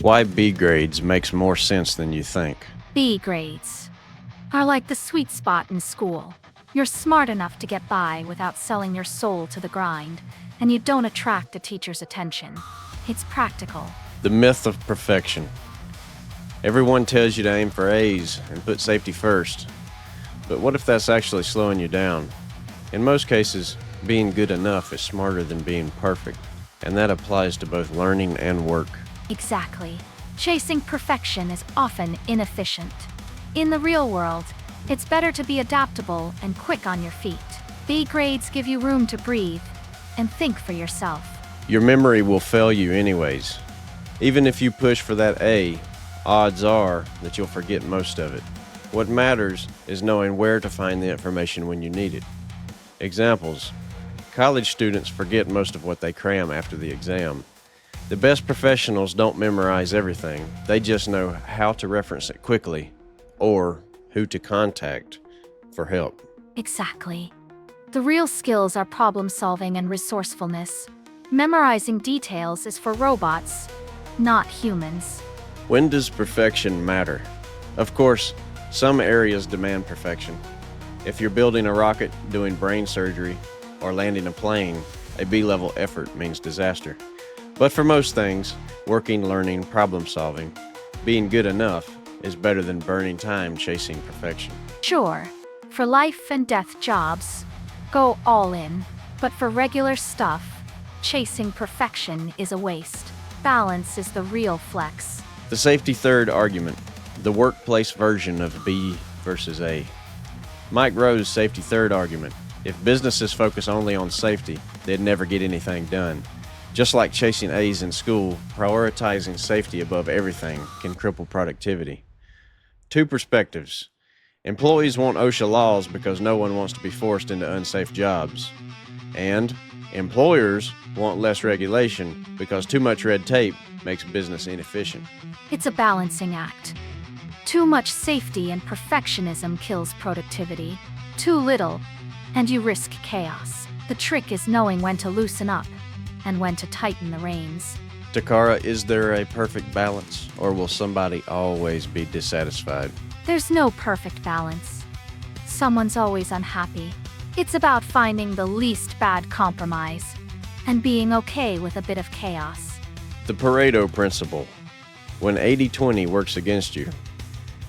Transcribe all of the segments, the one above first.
Why B grades makes more sense than you think. B grades are like the sweet spot in school. You're smart enough to get by without selling your soul to the grind, and you don't attract a teacher's attention. It's practical. The myth of perfection. Everyone tells you to aim for A's and put safety first. But what if that's actually slowing you down? In most cases, being good enough is smarter than being perfect, and that applies to both learning and work. Exactly. Chasing perfection is often inefficient. In the real world, it's better to be adaptable and quick on your feet. B grades give you room to breathe and think for yourself. Your memory will fail you anyways. Even if you push for that A, odds are that you'll forget most of it. What matters is knowing where to find the information when you need it. Examples: college students forget most of what they cram after the exam. The best professionals don't memorize everything. They just know how to reference it quickly or who to contact for help. Exactly. The real skills are problem solving and resourcefulness. Memorizing details is for robots, not humans. When does perfection matter? Of course, some areas demand perfection. If you're building a rocket, doing brain surgery, or landing a plane, a B-level effort means disaster. But for most things, working, learning, problem solving, being good enough is better than burning time chasing perfection. Sure, for life and death jobs, go all in. But for regular stuff, chasing perfection is a waste. Balance is the real flex. The safety third argument, the workplace version of B versus A. Mike Rowe's safety third argument: if businesses focus only on safety, they'd never get anything done. Just like chasing A's in school, prioritizing safety above everything can cripple productivity. Two perspectives. Employees want OSHA laws because no one wants to be forced into unsafe jobs. And employers want less regulation because too much red tape makes business inefficient. It's a balancing act. Too much safety and perfectionism kills productivity. Too little, and you risk chaos. The trick is knowing when to loosen up and when to tighten the reins. Takara, is there a perfect balance, or will somebody always be dissatisfied? There's no perfect balance. Someone's always unhappy. It's about finding the least bad compromise and being okay with a bit of chaos. The Pareto principle. When 80-20 works against you.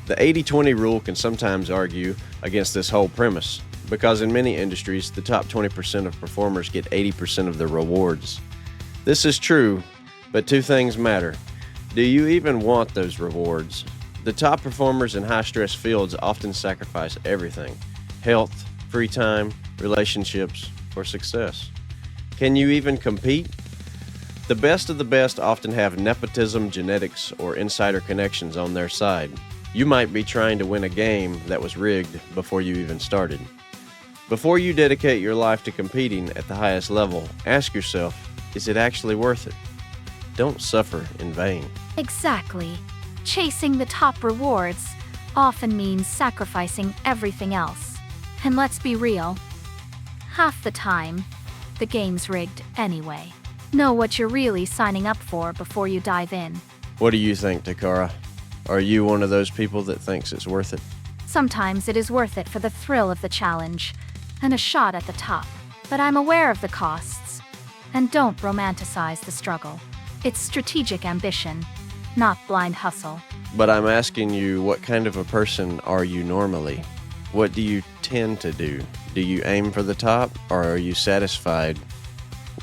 The 80-20 rule can sometimes argue against this whole premise, because in many industries, the top 20% of performers get 80% of the rewards. This is true, but two things matter. Do you even want those rewards? The top performers in high-stress fields often sacrifice everything: health, free time, relationships, for success. Can you even compete? The best of the best often have nepotism, genetics, or insider connections on their side. You might be trying to win a game that was rigged before you even started. Before you dedicate your life to competing at the highest level, ask yourself, is it actually worth it? Don't suffer in vain. Exactly. Chasing the top rewards often means sacrificing everything else. And let's be real, half the time, the game's rigged anyway. Know what you're really signing up for before you dive in. What do you think, Takara? Are you one of those people that thinks it's worth it? Sometimes it is worth it for the thrill of the challenge and a shot at the top. But I'm aware of the costs and don't romanticize the struggle. It's strategic ambition, not blind hustle. But I'm asking you, what kind of a person are you normally? What do you tend to do? Do you aim for the top, or are you satisfied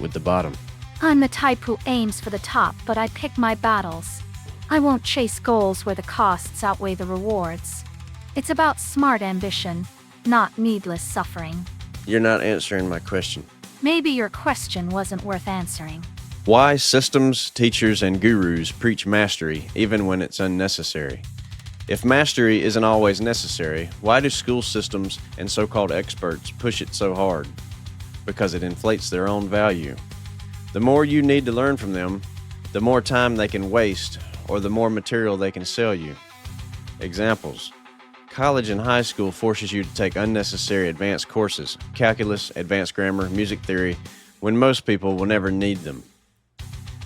with the bottom? I'm the type who aims for the top, but I pick my battles. I won't chase goals where the costs outweigh the rewards. It's about smart ambition, not needless suffering. You're not answering my question. Maybe your question wasn't worth answering. Why systems, teachers, and gurus preach mastery even when it's unnecessary? If mastery isn't always necessary, why do school systems and so-called experts push it so hard? Because it inflates their own value. The more you need to learn from them, the more time they can waste, or the more material they can sell you. Examples: college and high school forces you to take unnecessary advanced courses, calculus, advanced grammar, music theory, when most people will never need them.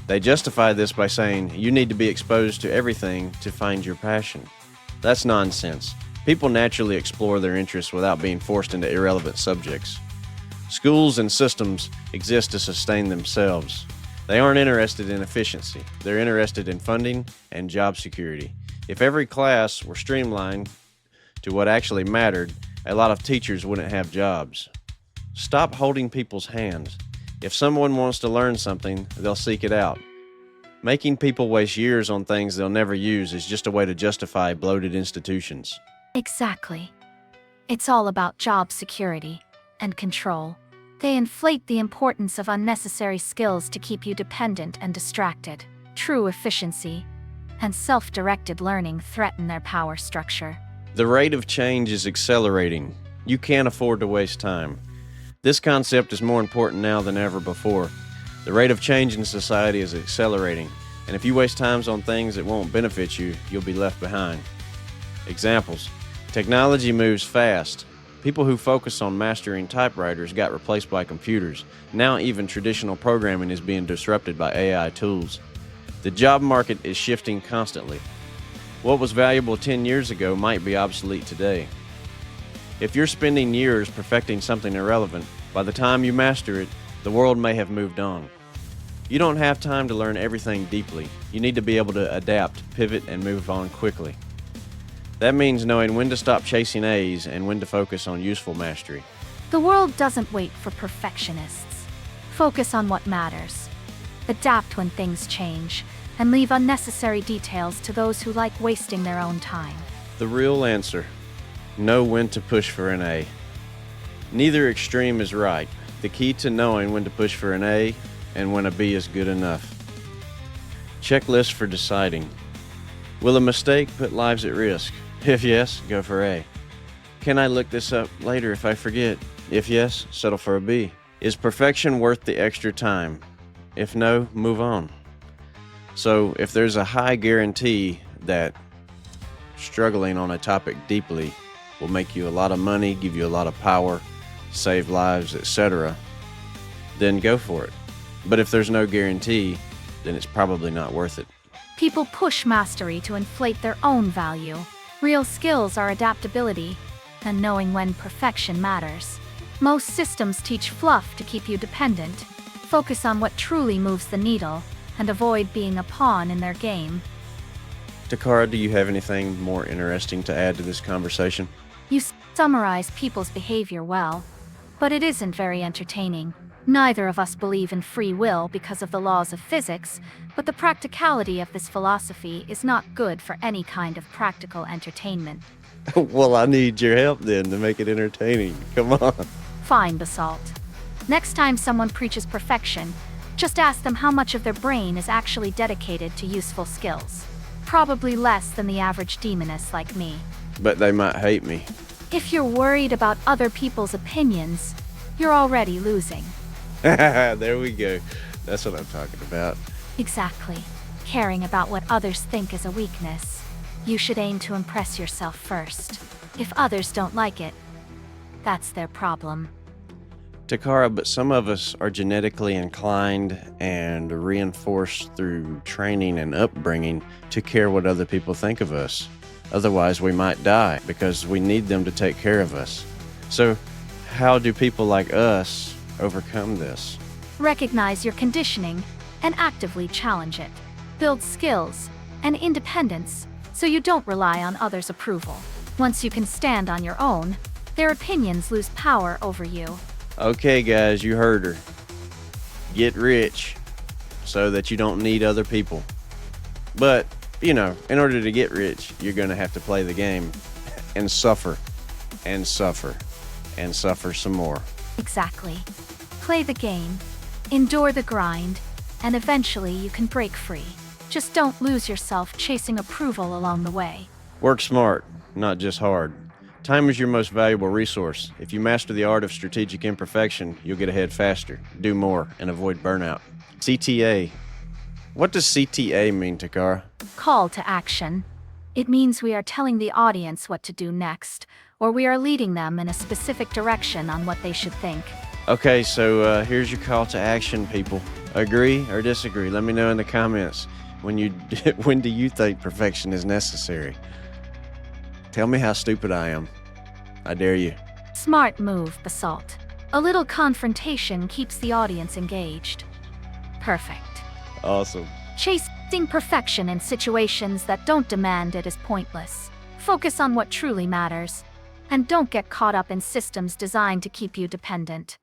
They justify this by saying you need to be exposed to everything to find your passion. That's nonsense. People naturally explore their interests without being forced into irrelevant subjects. Schools and systems exist to sustain themselves. They aren't interested in efficiency. They're interested in funding and job security. If every class were streamlined to what actually mattered, a lot of teachers wouldn't have jobs. Stop holding people's hands. If someone wants to learn something, they'll seek it out. Making people waste years on things they'll never use is just a way to justify bloated institutions. Exactly. It's all about job security and control. They inflate the importance of unnecessary skills to keep you dependent and distracted. True efficiency and self-directed learning threaten their power structure. The rate of change is accelerating. You can't afford to waste time. This concept is more important now than ever before. The rate of change in society is accelerating, and if you waste time on things that won't benefit you, you'll be left behind. Examples. Technology moves fast. People who focus on mastering typewriters got replaced by computers. Now even traditional programming is being disrupted by AI tools. The job market is shifting constantly. What was valuable 10 years ago might be obsolete today. If you're spending years perfecting something irrelevant, by the time you master it, the world may have moved on. You don't have time to learn everything deeply. You need to be able to adapt, pivot, and move on quickly. That means knowing when to stop chasing A's and when to focus on useful mastery. The world doesn't wait for perfectionists. Focus on what matters. Adapt when things change, and leave unnecessary details to those who like wasting their own time. The real answer: know when to push for an A. Neither extreme is right. The key to knowing when to push for an A and when a B is good enough. Checklist for deciding. Will a mistake put lives at risk? If yes, go for A. Can I look this up later if I forget? If yes, settle for a B. Is perfection worth the extra time? If no, move on. So if there's a high guarantee that struggling on a topic deeply will make you a lot of money, give you a lot of power, save lives, etc., then go for it. But if there's no guarantee, then it's probably not worth it. People push mastery to inflate their own value. Real skills are adaptability and knowing when perfection matters. Most systems teach fluff to keep you dependent. Focus on what truly moves the needle and avoid being a pawn in their game. Takara, do you have anything more interesting to add to this conversation? You summarize people's behavior well, but it isn't very entertaining. Neither of us believe in free will because of the laws of physics, but the practicality of this philosophy is not good for any kind of practical entertainment. Well, I need your help then to make it entertaining. Come on. Fine, Basalt. Next time someone preaches perfection, just ask them how much of their brain is actually dedicated to useful skills. Probably less than the average demoness like me. But they might hate me. If you're worried about other people's opinions, you're already losing. There we go. That's what I'm talking about. Exactly. Caring about what others think is a weakness. You should aim to impress yourself first. If others don't like it, that's their problem. Takara, but some of us are genetically inclined and reinforced through training and upbringing to care what other people think of us. Otherwise, we might die because we need them to take care of us. So, how do people like us overcome this? Recognize your conditioning and actively challenge it. Build skills and independence so you don't rely on others' approval. Once you can stand on your own, their opinions lose power over you. Okay, guys, you heard her. Get rich so that you don't need other people. But, in order to get rich, you're going to have to play the game and suffer and suffer and suffer some more. Exactly. Play the game, endure the grind, and eventually you can break free. Just don't lose yourself chasing approval along the way. Work smart, not just hard. Time is your most valuable resource. If you master the art of strategic imperfection, you'll get ahead faster, do more, and avoid burnout. CTA. What does CTA mean, Takara? Call to action. It means we are telling the audience what to do next, or we are leading them in a specific direction on what they should think. Okay, so here's your call to action, people. Agree or disagree? Let me know in the comments when when do you think perfection is necessary? Tell me how stupid I am. I dare you. Smart move, Basalt. A little confrontation keeps the audience engaged. Perfect. Awesome. Chasing perfection in situations that don't demand it is pointless. Focus on what truly matters. And don't get caught up in systems designed to keep you dependent.